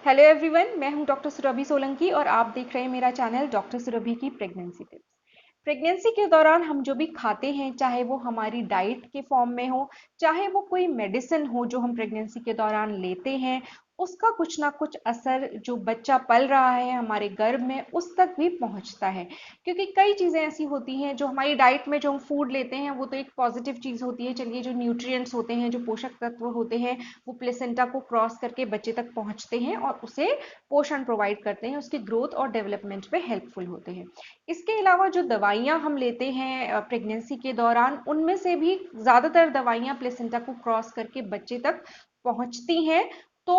Hello everyone, मैं हूं doctor Surabhi Solanki और आप देख रहे हैं मेरा चैनल डॉक्टर सुरभि की प्रेगनेंसी टिप्स। प्रेगनेंसी के दौरान हम जो भी खाते हैं, चाहे वो हमारी डाइट के फॉर्म में हो, चाहे वो कोई मेडिसिन हो जो हम प्रेगनेंसी के दौरान लेते हैं, उसका कुछ ना कुछ असर जो बच्चा पल रहा है हमारे गर्भ में उस तक भी पहुंचता है। क्योंकि कई चीज़ें ऐसी होती हैं जो हमारी डाइट में जो हम फूड लेते हैं वो तो एक पॉजिटिव चीज़ होती है। चलिए, जो न्यूट्रिएंट्स होते हैं, जो पोषक तत्व होते हैं, वो प्लेसेंटा को क्रॉस करके बच्चे तक पहुंचते हैं और उसे पोषण प्रोवाइड करते हैं, उसकी ग्रोथ और डेवलपमेंट में हेल्पफुल होते हैं। इसके अलावा जो दवाइयाँ हम लेते हैं प्रेगनेंसी के दौरान, उनमें से भी ज़्यादातर दवाइयाँ प्लेसेंटा को क्रॉस करके बच्चे तक पहुंचती हैं। तो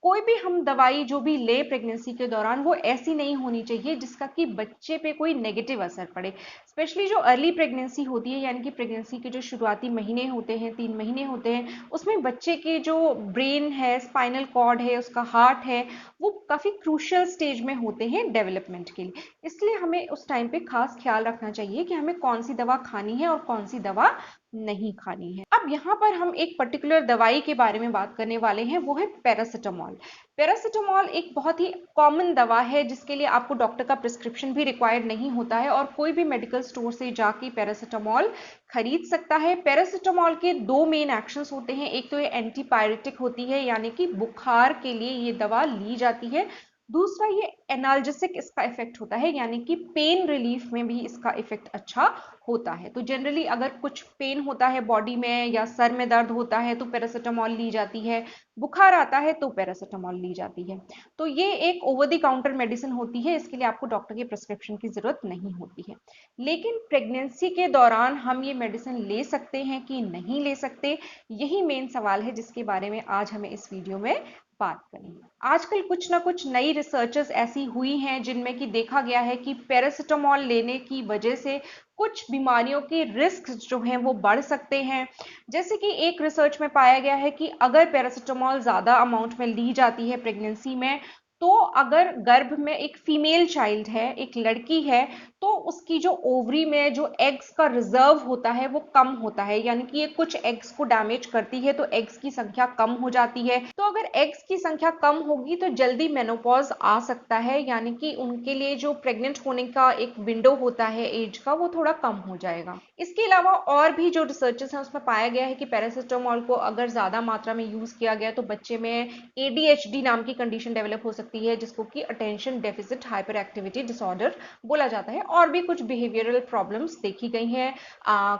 कोई भी हम दवाई जो भी ले प्रेगनेंसी के दौरान, वो ऐसी नहीं होनी चाहिए जिसका कि बच्चे पे कोई नेगेटिव असर पड़े। स्पेशली जो अर्ली प्रेगनेंसी होती है, यानी कि प्रेगनेंसी के जो शुरुआती महीने होते हैं, 3 महीने होते हैं, उसमें बच्चे के जो ब्रेन है, स्पाइनल कॉर्ड है, उसका हार्ट है, वो काफ़ी क्रूशियल स्टेज में होते हैं डेवलपमेंट के लिए। इसलिए हमें उस टाइम पे खास ख्याल रखना चाहिए कि हमें कौन सी दवा खानी है और कौन सी दवा नहीं खानी है। अब यहाँ पर हम एक पर्टिकुलर दवाई के बारे में बात करने वाले हैं, वो है पैरासिटामॉल। पैरासिटामॉल एक बहुत ही कॉमन दवा है जिसके लिए आपको डॉक्टर का प्रिस्क्रिप्शन भी रिक्वायर्ड नहीं होता है और कोई भी मेडिकल स्टोर से जाके पैरासिटामॉल खरीद सकता है। पैरासिटामॉल के दो मेन एक्शंस होते हैं। एक तो ये एंटीपायरेटिक होती है, यानी कि बुखार के लिए ये दवा ली जाती है। दूसरा, ये एनाल्जेसिक इसका इफेक्ट होता है, यानी कि पेन रिलीफ में भी इसका इफेक्ट अच्छा होता है। तो जनरली अगर कुछ पेन होता है बॉडी में या सर में दर्द होता है तो पैरासिटामॉल ली जाती है, बुखार आता है तो पैरासिटामॉल ली जाती है। तो ये एक ओवर द काउंटर मेडिसिन होती है, इसके लिए आपको डॉक्टर के प्रिस्क्रिप्शन की जरूरत नहीं होती है। लेकिन प्रेगनेंसी के दौरान हम ये मेडिसिन ले सकते हैं कि नहीं ले सकते, यही मेन सवाल है जिसके बारे में आज हमें इस वीडियो में बात करेंगे। आजकल कुछ ना कुछ नई रिसर्चेस ऐसी हुई हैं जिनमें कि देखा गया है कि पैरासिटामॉल लेने की वजह से कुछ बीमारियों के रिस्क जो हैं वो बढ़ सकते हैं। जैसे कि एक रिसर्च में पाया गया है कि अगर पैरासिटामॉल ज़्यादा अमाउंट में ली जाती है प्रेगनेंसी में, तो अगर गर्भ में एक फीमेल चाइल्ड है, एक लड़की है, तो उसकी जो ओवरी में जो एग्स का रिजर्व होता है वो कम होता है, यानी कि ये कुछ एग्स को डैमेज करती है, तो एग्स की संख्या कम हो जाती है। तो अगर एग्स की संख्या कम होगी तो जल्दी मेनोपॉज आ सकता है, यानी कि उनके लिए जो प्रेग्नेंट होने का एक विंडो होता है एज का, वो थोड़ा कम हो जाएगा। इसके अलावा और भी जो रिसर्चेस हैं उसमें पाया गया है कि पैरासिटामॉल को अगर ज्यादा मात्रा में यूज किया गया तो बच्चे में एडीएचडी नाम की कंडीशन डेवलप हो सकती है, जिसको कि attention deficit hyper activity disorder बोला जाता है। और भी कुछ बिहेवियरल प्रॉब्लम्स देखी गई हैं,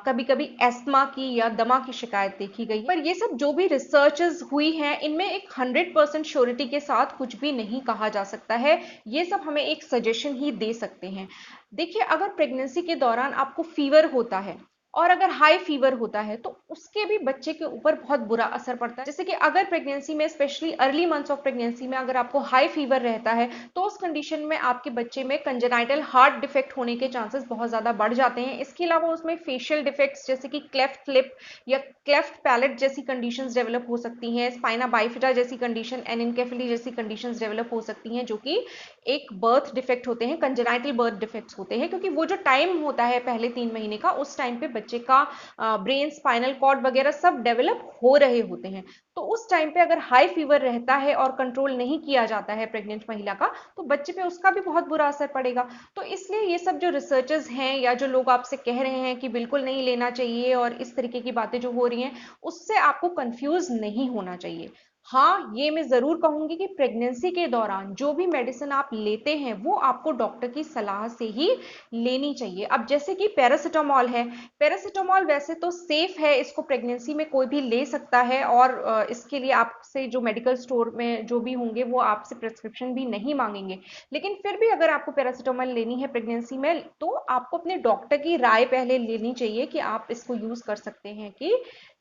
कभी कभी एस्थमा की या दमा की शिकायत देखी गई है। पर ये सब जो भी रिसर्चेस हुई हैं, इनमें एक 100% श्योरिटी के साथ कुछ भी नहीं कहा जा सकता है। ये सब हमें एक सजेशन ही दे सकते हैं। देखिए, अगर प्रेगनेंसी के दौरान आपको फीवर होता है और अगर हाई फीवर होता है तो उसके भी बच्चे के ऊपर बहुत बुरा असर पड़ता है। जैसे कि अगर प्रेगनेंसी में, specially early months of pregnancy में, अगर आपको हाई फीवर रहता है तो उस कंडीशन में आपके बच्चे में कंजेनाइटल हार्ट डिफेक्ट होने के चांसेस बहुत ज्यादा बढ़ जाते हैं। इसके अलावा उसमें फेशियल डिफेक्ट्स जैसे कि क्लेफ्ट लिप या क्लेफ्ट पैलेट जैसी कंडीशंस डेवलप हो सकती हैं, स्पाइना बाइफिटा जैसी कंडीशन, एनिनकेफेली जैसी कंडीशंस डेवलप हो सकती हैं, जो कि एक बर्थ डिफेक्ट होते हैं, कंजेनाइटल बर्थ डिफेक्ट्स होते हैं। क्योंकि वो जो टाइम होता है पहले 3 महीने का, उस टाइम पे बच्चे का ब्रेन, स्पाइनल कॉर्ड वगैरह सब डेवलप हो रहे होते हैं। तो उस टाइम पे अगर हाई फीवर रहता है और कंट्रोल नहीं किया जाता है प्रेग्नेंट महिला का, तो बच्चे पे उसका भी बहुत बुरा असर पड़ेगा। तो इसलिए ये सब जो रिसर्चेस हैं या जो लोग आपसे कह रहे हैं कि बिल्कुल नहीं लेना चाहिए और इस तरीके की बातें जो हो रही हैं, उससे आपको कंफ्यूज नहीं होना चाहिए। हाँ, ये मैं जरूर कहूंगी कि प्रेगनेंसी के दौरान जो भी मेडिसिन आप लेते हैं वो आपको डॉक्टर की सलाह से ही लेनी चाहिए। अब जैसे कि पैरासिटामॉल है, पैरासिटामॉल वैसे तो सेफ है, इसको प्रेगनेंसी में कोई भी ले सकता है और इसके लिए आपसे जो मेडिकल स्टोर में जो भी होंगे वो आपसे प्रिस्क्रिप्शन भी नहीं मांगेंगे। लेकिन फिर भी अगर आपको पैरासिटामॉल लेनी है प्रेगनेंसी में, तो आपको अपने डॉक्टर की राय पहले लेनी चाहिए कि आप इसको यूज कर सकते हैं कि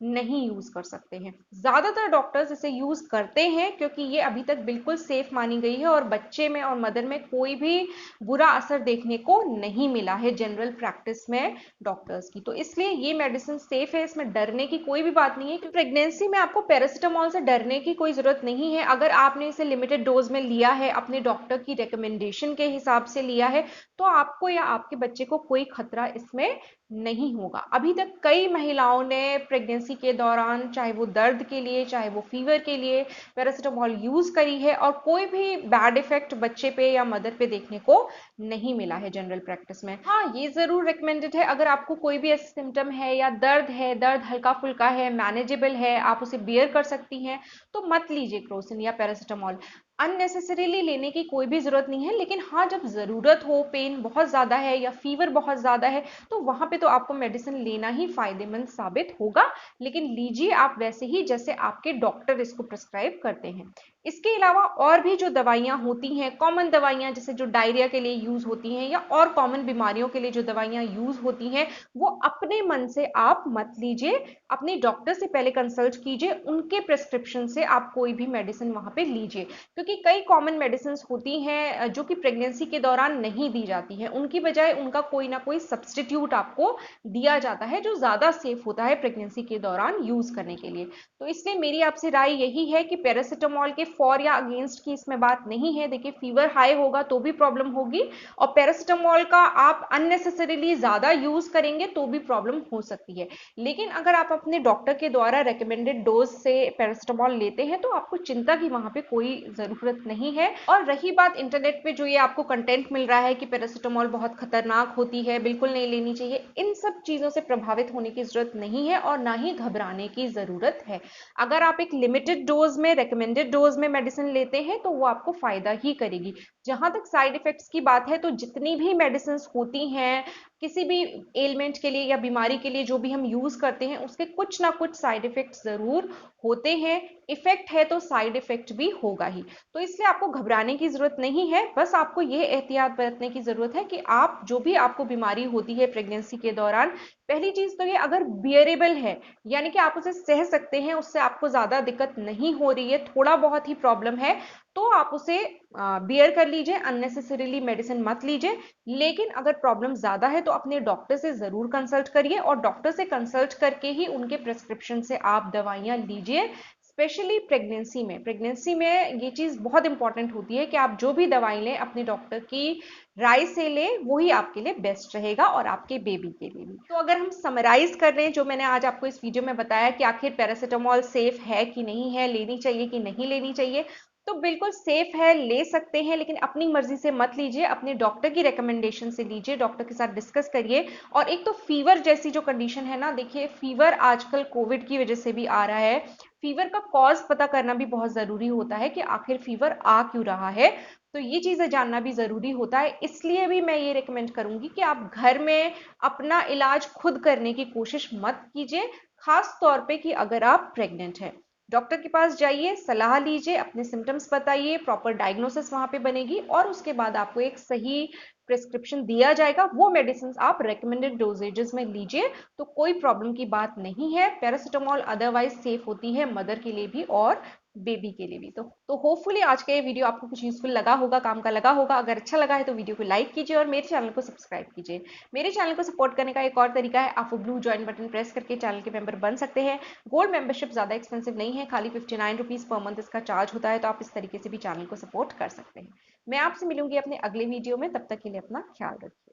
नहीं यूज कर सकते हैं। ज्यादातर डॉक्टर्स इसे यूज करते हैं क्योंकि ये अभी तक बिल्कुल सेफ मानी गई है और बच्चे में और मदर में कोई भी बुरा असर देखने को नहीं मिला है जनरल प्रैक्टिस में डॉक्टर्स की। तो इसलिए ये मेडिसिन सेफ है, इसमें डरने की कोई भी बात नहीं है। क्योंकि प्रेगनेंसी में आपको पैरासिटामॉल से डरने की कोई जरूरत नहीं है। अगर आपने इसे लिमिटेड डोज में लिया है, अपने डॉक्टर की रिकमेंडेशन के हिसाब से लिया है, तो आपको या आपके बच्चे को कोई खतरा इसमें नहीं होगा। अभी तक कई महिलाओं ने प्रेगनेंसी के दौरान, चाहे वो दर्द के लिए, चाहे वो फीवर के लिए, पैरासिटामॉल यूज करी है और कोई भी बैड इफेक्ट बच्चे पे या मदर पे देखने को नहीं मिला है जनरल प्रैक्टिस में। हाँ, ये जरूर रिकमेंडेड है, अगर आपको कोई भी ऐसे सिम्टम है या दर्द है, दर्द हल्का फुल्का है, मैनेजेबल है, आप उसे बियर कर सकती हैं, तो मत लीजिए क्रोसिन या पैरासिटामॉल। अननेसेसरीली लेने की कोई भी जरूरत नहीं है, लेकिन हाँ, जब जरूरत हो, पेन बहुत ज्यादा है या फीवर बहुत ज्यादा है, तो वहां पे तो आपको मेडिसिन लेना ही फायदेमंद साबित होगा, लेकिन लीजिए आप वैसे ही जैसे आपके डॉक्टर इसको प्रिस्क्राइब करते हैं। इसके अलावा और भी जो दवाइयां होती हैं, कॉमन दवाइयां जैसे जो डायरिया के लिए यूज होती हैं या और कॉमन बीमारियों के लिए जो दवाइयां यूज होती हैं, वो अपने मन से आप मत लीजिए। अपने डॉक्टर से पहले कंसल्ट कीजिए, उनके प्रिस्क्रिप्शन से आप कोई भी मेडिसिन वहां पे लीजिए, क्योंकि कई कॉमन मेडिसिन होती हैं जो कि प्रेगनेंसी के दौरान नहीं दी जाती हैं, उनकी बजाय उनका कोई ना कोई सब्सटीट्यूट आपको दिया जाता है जो ज्यादा सेफ होता है प्रेगनेंसी के दौरान यूज करने के लिए। तो इसलिए मेरी आपसे राय यही है कि पैरासिटामॉल के फॉर या अगेंस्ट की इसमें बात नहीं है। देखिए, फीवर हाई होगा तो भी प्रॉब्लम होगी, और पैरासिटामॉल का आप अननेसेसरीली ज्यादा यूज करेंगे तो भी प्रॉब्लम हो सकती है। लेकिन अगर आप अपने डॉक्टर के द्वारा रेकमेंडेड डोज से पैरासिटामॉल लेते हैं तो आपको चिंता की वहां पे कोई जरूरत नहीं है। और रही बात इंटरनेट पे जो ये आपको कंटेंट मिल रहा है कि पैरासिटामॉल बहुत खतरनाक होती है, बिल्कुल नहीं लेनी चाहिए, इन सब चीजों से प्रभावित होने की जरूरत नहीं है और ना ही घबराने की जरूरत है। अगर आप एक लिमिटेड डोज में, रेकमेंडेड डोज में मेडिसिन लेते हैं तो वो आपको फायदा ही करेगी। जहां तक साइड इफेक्ट्स की बात है, तो जितनी भी मेडिसिन होती हैं किसी भी एलिमेंट के लिए या बीमारी के लिए जो भी हम यूज करते हैं, उसके कुछ ना कुछ साइड इफेक्ट्स जरूर होते हैं। इफेक्ट है तो साइड इफेक्ट भी होगा ही, तो इसलिए आपको घबराने की जरूरत नहीं है। बस आपको यह एहतियात बरतने की जरूरत है कि आप जो भी आपको बीमारी होती है प्रेगनेंसी के दौरान, पहली चीज तो ये, अगर बियरेबल है यानी कि आप उसे सह सकते हैं, उससे आपको ज्यादा दिक्कत नहीं हो रही है, थोड़ा बहुत ही प्रॉब्लम है, तो आप उसे बियर कर लीजिए, अननेसेसरीली मेडिसिन मत लीजिए। लेकिन अगर प्रॉब्लम ज्यादा है तो अपने डॉक्टर से जरूर कंसल्ट करिए, और डॉक्टर से कंसल्ट करके ही उनके प्रेस्क्रिप्शन से आप दवाइयां लीजिए। स्पेशली प्रेगनेंसी में ये चीज बहुत इंपॉर्टेंट होती है कि आप जो भी दवाई लें अपने डॉक्टर की राय से लें, वही आपके लिए बेस्ट रहेगा और आपके बेबी के लिए भी। तो अगर हम समराइज कर लें जो मैंने आज आपको इस वीडियो में बताया कि आखिर पैरासिटामॉल सेफ है कि नहीं है, लेनी चाहिए कि नहीं लेनी चाहिए, तो बिल्कुल सेफ है, ले सकते हैं, लेकिन अपनी मर्जी से मत लीजिए, अपने डॉक्टर की रिकमेंडेशन से लीजिए, डॉक्टर के साथ डिस्कस करिए। और एक तो फीवर जैसी जो कंडीशन है ना, देखिए फीवर आजकल कोविड की वजह से भी आ रहा है, फीवर का कॉज पता करना भी बहुत जरूरी होता है कि आखिर फीवर आ क्यों रहा है, तो ये चीजें जानना भी जरूरी होता है। इसलिए भी मैं ये रिकमेंड करूंगी कि आप घर में अपना इलाज खुद करने की कोशिश मत कीजिए, खास तौर पे कि अगर आप प्रेग्नेंट हैं। डॉक्टर के पास जाइए, सलाह लीजिए, अपने सिम्टम्स बताइए, प्रॉपर डायग्नोसिस वहां पे बनेगी और उसके बाद आपको एक सही प्रिस्क्रिप्शन दिया जाएगा, वो मेडिसिन आप रेकमेंडेड डोजेजेस में लीजिए, तो कोई प्रॉब्लम की बात नहीं है। पैरासिटामॉल अदरवाइज सेफ होती है मदर के लिए भी और बेबी के लिए भी। तो होपफुली आज का ये वीडियो आपको कुछ यूजफुल लगा होगा, काम का लगा होगा। अगर अच्छा लगा है तो वीडियो को लाइक कीजिए और मेरे चैनल को सब्सक्राइब कीजिए। मेरे चैनल को सपोर्ट करने का एक और तरीका है, आप वो ब्लू ज्वाइन बटन प्रेस करके चैनल के मेंबर बन सकते हैं। गोल्ड मेंबरशिप ज्यादा एक्सपेंसिव नहीं है, खाली 59 रुपीज पर मंथ इसका चार्ज होता है, तो आप इस तरीके से भी चैनल को सपोर्ट कर सकते हैं। मैं आपसे मिलूंगी अपने अगले वीडियो में, तब तक के लिए अपना ख्याल रखिए।